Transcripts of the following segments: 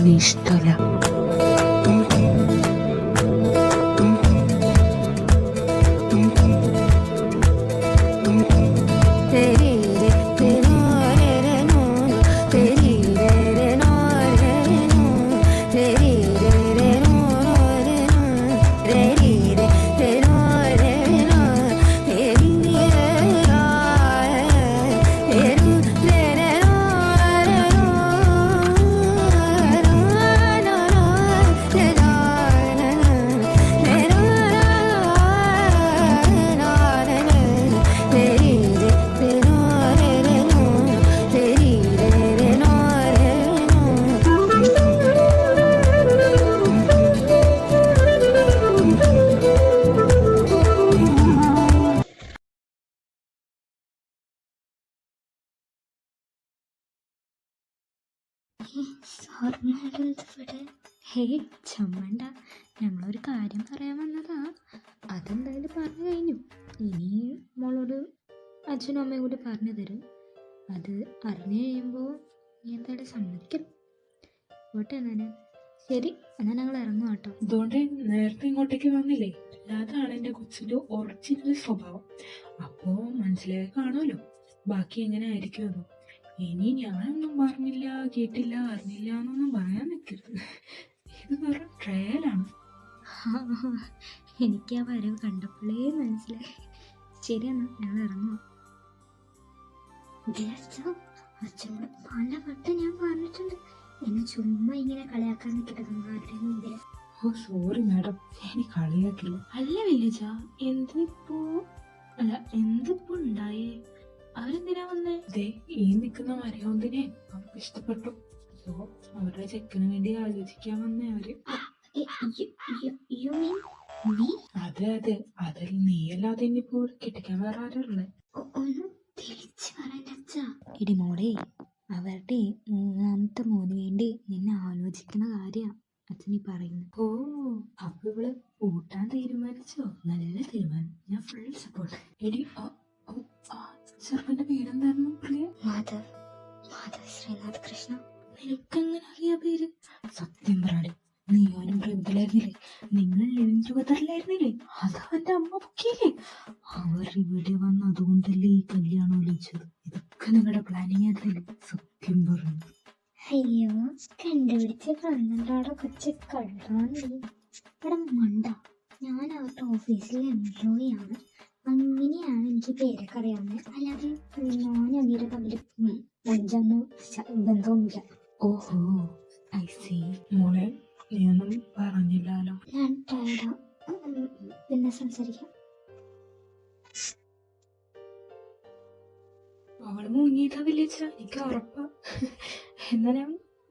അച്ഛനെ ഇഷ്ടമല്ല. ഹേയ് ചമ്മണ്ട, ഞങ്ങളൊരു കാര്യം പറയാൻ വന്നതാ. അതെന്തായാലും പറഞ്ഞു കഴിഞ്ഞു. ഇനി മോളോട് അച്ഛനും അമ്മയും കൂടി പറഞ്ഞു തരും. അത് അറിഞ്ഞു കഴിയുമ്പോൾ നീ എന്തായാലും സമ്മതിക്കണം. പോട്ടെ എന്നാണ്. ശരി, എന്നാൽ ഞങ്ങൾ ഇറങ്ങും കേട്ടോ. അതുകൊണ്ട് നേരത്തെ ഇങ്ങോട്ടേക്ക് വന്നില്ലേ, അതാണ് എൻ്റെ കൊച്ചിൻ്റെ ഒറിജിനൽ സ്വഭാവം. അപ്പോ മനസ്സിലായി കാണുമല്ലോ ബാക്കി എങ്ങനെ ആയിരിക്കും അത്. ഇനി ഞാനൊന്നും പറഞ്ഞില്ല, കേട്ടില്ല, അറിഞ്ഞില്ല എന്നൊന്നും പറയാൻ നിൽക്കരുത്. ഇത് വെറും ട്രയലാണ്. എനിക്ക് ആ വരവ് കണ്ടപ്പോഴേ മനസ്സിലായി. ശരിയെന്നാ ഞങ്ങൾ ഇറങ്ങും. അച്ഛനോട് പലവട്ടം ഞാൻ പറഞ്ഞിട്ടുണ്ട്, എന്നെ ചുമ്മാ ഇങ്ങനെ കളിയാക്കാൻ നിൽക്കട്ടെ. ഓ സോറി മാഡം, ഇനി കളിയാക്കില്ല. അല്ല വില്ലേജ, എന്തിപ്പോ ഉണ്ടായേ? അവരെന്തിനാ വന്നേ? ഈ നിൽക്കുന്ന മരയോന്തിനെ അവർക്ക് ഇഷ്ടപ്പെട്ടു. സോ അവരുടെ ചെക്കന് വേണ്ടി ആലോചിക്കാൻ വന്നേ അവര്. അതെ അതെ, അതിൽ നീയല്ലാതെ ഇനിയിപ്പോ കെട്ടിക്കാൻ വേറെ ആരുള്ളേ? ഇടിമോളെ, അവരുടെ മൂന്നാമത്തെ മോന് വേണ്ടി നിന്നെ ആലോചിക്കുന്ന കാര്യ അച്ഛനീ പറയുന്നു. ഓ അപ്പൊ ഇവള് കൂട്ടാൻ തീരുമാനിച്ചോ? നല്ല തീരുമാനം, ഞാൻ ഫുൾ സപ്പോർട്ട്. എടി ചെറുപ്പന്റെ പേരെന്തായിരുന്നു? ശ്രീനാഥ് കൃഷ്ണ. നിനക്കെങ്ങനെ അറിയാ പേര്? സത്യം പറയാടി, നീയോനും പ്രേമത്തിലായിരുന്നില്ലേ? നിങ്ങൾ ലിവിങ് ടുഗദറിലായിരുന്നില്ലേ? അതവന്റെ അമ്മ പൊക്കിയില്ലേ? അവർ ഇവിടെ വന്ന് അതുകൊണ്ടല്ലേ ഈ കല്യാണം വിളിച്ചത്. ഇതൊക്കെ നിങ്ങളുടെ പ്ലാനിങ് ആയിരുന്നില്ലേ? സത്യം പറഞ്ഞു. അയ്യോ, കണ്ടുപിടിച്ച് പറഞ്ഞോടെ കൊച്ചു കള്ളാണ്. ഇവിടെ മണ്ട, ഞാൻ അവരുടെ ഓഫീസിലെ എംപ്ലോയിയാണ്. അങ്ങനെയാണ് എനിക്ക് പേരൊക്കെ അറിയാവുന്നത്. അല്ലാതെ ഞാൻ അങ്ങേരെ തമ്മിൽ ബന്ധവുമില്ല. ഓഹോ ഐ സി. മോളെ നീയൊന്നും പറഞ്ഞില്ലല്ലോ. ഞാൻ ടയർഡാ, പിന്നെ സംസാരിക്കാം. അവള് മുങ്ങിയിട്ടാ വില്ലേജ, എനിക്ക് ഉറപ്പാ. എന്നാ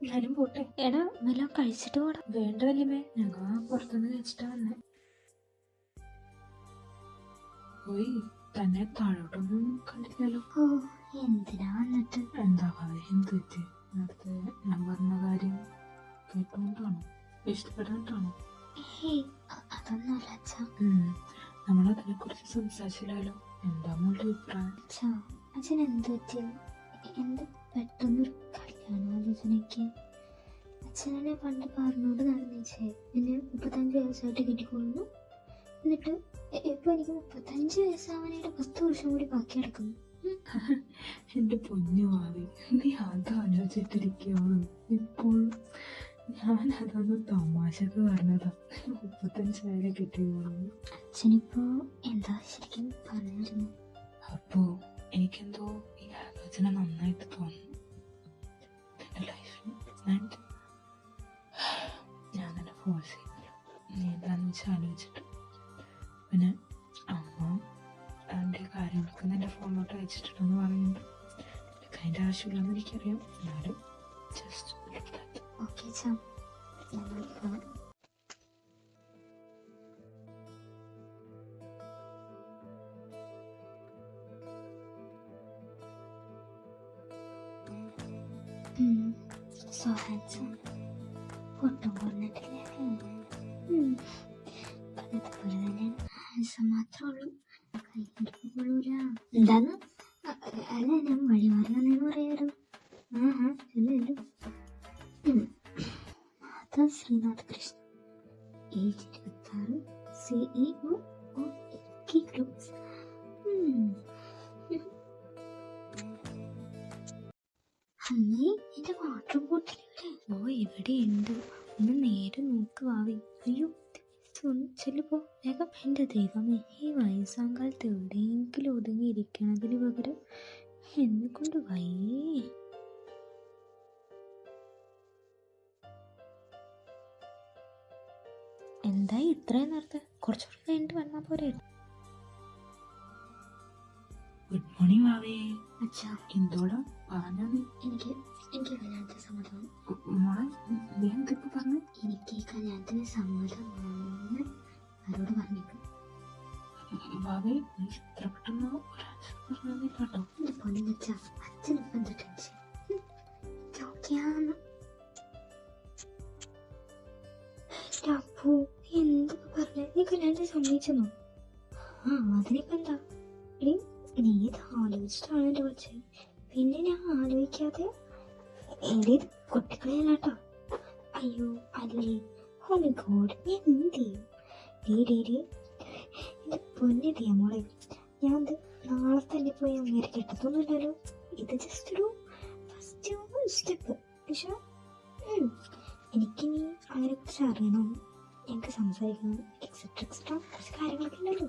ഞാനും പോട്ടെ. എടാ വല്ലതും കഴിച്ചിട്ട് പോടാ. വേണ്ട വല്യമേ, ഞങ്ങൾ പുറത്തുനിന്ന് കഴിച്ചിട്ടാ വന്നേ. പോയി തന്നെ താഴോട്ടൊന്നും കണ്ടില്ലല്ലോ. ഓ എന്തിനാ വന്നിട്ട്? എന്താ എന്ത് പറ്റി? നേരത്തെ ഞാൻ പറഞ്ഞ കാര്യം കേട്ടോണ്ടാണോ? ഇഷ്ടപ്പെട്ടാണോ? അതൊന്നുമല്ല അച്ഛാ. നമ്മളതിനെ കുറിച്ച് സംസാരിച്ചില്ലല്ലോ. എന്താ മോളുടെ അഭിപ്രായം? അച്ഛൻ എന്ത് പറ്റിയ? എന്ത് പെട്ടെന്നൊരു കല്യാണാലോചനയ്ക്ക്? അച്ഛനെ പണ്ട് പറഞ്ഞോണ്ട് നടന്നേച്ചേ എന്നെ 35 വയസ്സായിട്ട് കെട്ടിക്കൊള്ളുന്നു. എന്നിട്ട് ഇപ്പൊ എനിക്ക് 35 വയസ്സാവാനായിട്ട് 10 വർഷം കൂടി ബാക്കി കിടക്കുന്നു. എന്റെ പൊന്നു ഭാവി, നീ ആലോചിച്ചിട്ടിരിക്കുകയാണ് ഇപ്പോൾ. ഞാൻ അതൊന്ന് തമാശക്ക് പറഞ്ഞതാ. 35 വരെ കിട്ടിയോളൂ. അച്ഛനിപ്പോ എന്താ ശരിക്കും പറഞ്ഞിരുന്നു? അപ്പോ എനിക്കെന്തോ ഈ ആലോചന നന്നായിട്ട് തോന്നുന്നു. എന്റെ ലൈഫിൽ ഞാൻ തന്നെ ഫോഴ്സ് ചെയ്യുന്നില്ല. നീ എന്താന്ന് വെച്ചാൽ ആലോചിച്ചിട്ട്. പിന്നെ അമ്മ എൻ്റെ കാര്യങ്ങളൊക്കെ എൻ്റെ ഫോണിലോട്ട് അയച്ചിട്ടുണ്ടെന്ന് പറയുന്നുണ്ട്. അതിൻ്റെ ആവശ്യമില്ലെന്ന് എനിക്കറിയാം. എന്നാലും ജസ്റ്റ് ഓക്കെ ചാ. So handsome. ഒട്ടും കുറഞ്ഞിട്ടില്ല. അതുപോലെ തന്നെ ഹാൻസം മാത്രമേ ഉള്ളൂ, കൈയെടുപ്പ് കൊള്ളൂല. എന്താന്ന്? അല്ല, ഞാൻ വഴിമാറി വന്നേന്ന് പറയാലോ. അല്ലല്ലോ. Sreenath Krishna, age 26, CEO of LK Groups. അമ്മേ, എന്റെ വാട്ടർ ബോട്ടിൽ ഓ എവിടെയുണ്ട്? ഒന്ന് നേരെ നോക്കുവാവേ. അയ്യോ, ഒന്ന് ചെല്ലുപോ വേഗം. എൻ്റെ ദൈവമേ, ഈ വയസ്സാം കാലത്ത് എവിടെയെങ്കിലും ഒതുങ്ങിയിരിക്കണതിന് പകരം എന്നെ കൊണ്ട് വയ്യേ. എന്തായി ഇത്രയും നേരത്തെ? കുറച്ചുകൂടി കഴിഞ്ഞിട്ട് വന്നാൽ പോരെ? ഗുഡ് മോർണിംഗ് വാവേ. അച്ഛാ, എന്തോടാ പറഞ്ഞോ നീ? എനിക്ക് കല്യാണത്തിന് സമ്മതം. മോളെ നീ എന്തിപ്പോ പറഞ്ഞു? എനിക്ക് കല്യാണത്തിന് സമ്മതമാണെന്ന് ആരോട് പറഞ്ഞേക്കും? വാവേ, നീ ഇത്ര പെട്ടെന്ന് ഒരാഴ്ച പറഞ്ഞത് കേട്ടോ. എന്റെ പൊന്നു വെച്ചാ അച്ഛനിപ്പം എന്താ ടെൻഷൻ? ചോദിക്കാന്ന് അപ്പോ എന്തൊക്കെ പറഞ്ഞ? നീ കല്യാണത്തിന് സമ്മതിച്ചെന്നോ? അതിനിപ്പോ എന്താ? നീ ഇത് ആലോചിച്ചിട്ടാണ് എന്റെ കൊച്ചെ. പിന്നെ ഞാൻ ആലോചിക്കാതെ എന്റെ കൊട്ടിക്കളയാട്ടോ. അയ്യോ അല്ലേ, ഓ മൈ ഗോഡ്, ഞാൻ എന്ത് ചെയ്യും? എന്റെ പൊന്നിടിയ മോളെ, ഞാൻ നാളെ തന്നെ പോയി അങ്ങനെ കെട്ടത്തൊന്നുമില്ലല്ലോ. ഇത് ജസ്റ്റ് ഒരു ഫസ്റ്റ് സ്റ്റെപ്പ്. പക്ഷെ എനിക്കിനി അതിനെ കുറിച്ച് അറിയണം, എനിക്ക് സംസാരിക്കണം, എക്സെട്ര എക്സെട്ര കുറച്ച് കാര്യങ്ങളൊക്കെ ഉണ്ടല്ലോ.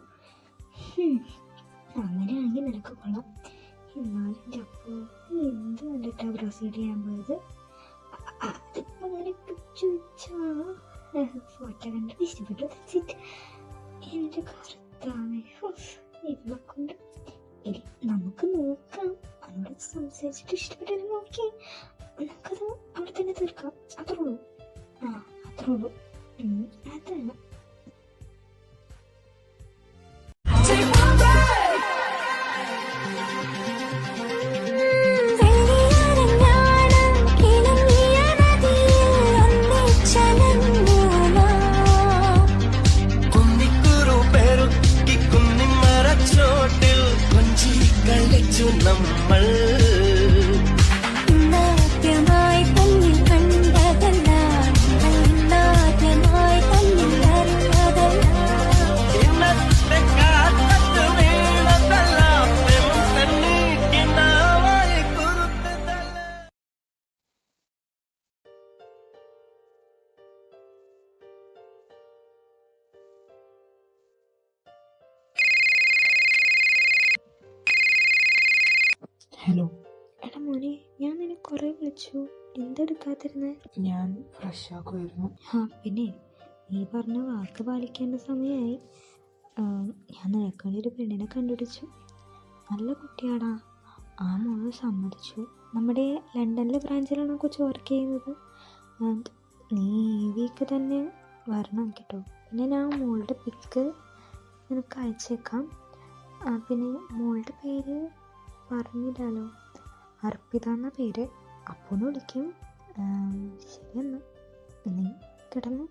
അങ്ങനെയാണെങ്കിൽ നിനക്ക് കൊള്ളാം. എന്നാലും എൻ്റെ അപ്പോ നീ എന്ത് കണ്ടിട്ടാ പ്രൊസീഡ് ചെയ്യാൻ പോയത്? അതിപ്പോ അങ്ങനെ ചോദിച്ചാ ഫോട്ടോ കണ്ടിട്ട് ഇഷ്ടപ്പെട്ടു. എൻ്റെ കറുത്താണ് ഇവളെ കൊണ്ട്. നമുക്ക് നോക്കാം, അവളോട് സംസാരിച്ചിട്ട് ഇഷ്ടപ്പെട്ടത് നോക്കി നമുക്കത് അവിടെ തന്നെ തീർക്കാം. അത്രേ ഉള്ളൂ. അത്രേ ഉള്ളൂ. അതാണ് നമ്മൾ ഹലോ. എടാ മോനെ, ഞാൻ നിന്നെ കുറെ വിളിച്ചു, എന്തെടുക്കാതിരുന്നേ? ഞാൻ ഫ്രഷ് ആക്കുമായിരുന്നു. പിന്നെ നീ പറഞ്ഞ വാക്ക് പാലിക്കേണ്ട സമയമായി. ഞാൻ നിനക്കാണ്ടി ഒരു പെണ്ണിനെ കണ്ടുപിടിച്ചു. നല്ല കുട്ടിയാടാ. ആ മോള് സമ്മതിച്ചു. നമ്മുടെ ലണ്ടനിലെ ബ്രാഞ്ചിലാണ് കൊച്ചു വർക്ക് ചെയ്യുന്നത്. നീ ഈ വീക്ക് തന്നെ വരണം കേട്ടോ. പിന്നെ ഞാൻ മോളുടെ പിക്ക് നിനക്ക് അയച്ചേക്കാം. പിന്നെ മോളുടെ പേര് പറഞ്ഞില്ലല്ലോ, അർപ്പിത എന്ന പേര്. അപ്പോന്ന് വിളിക്കും. ശരി, എന്നാ നീ കിടന്നു.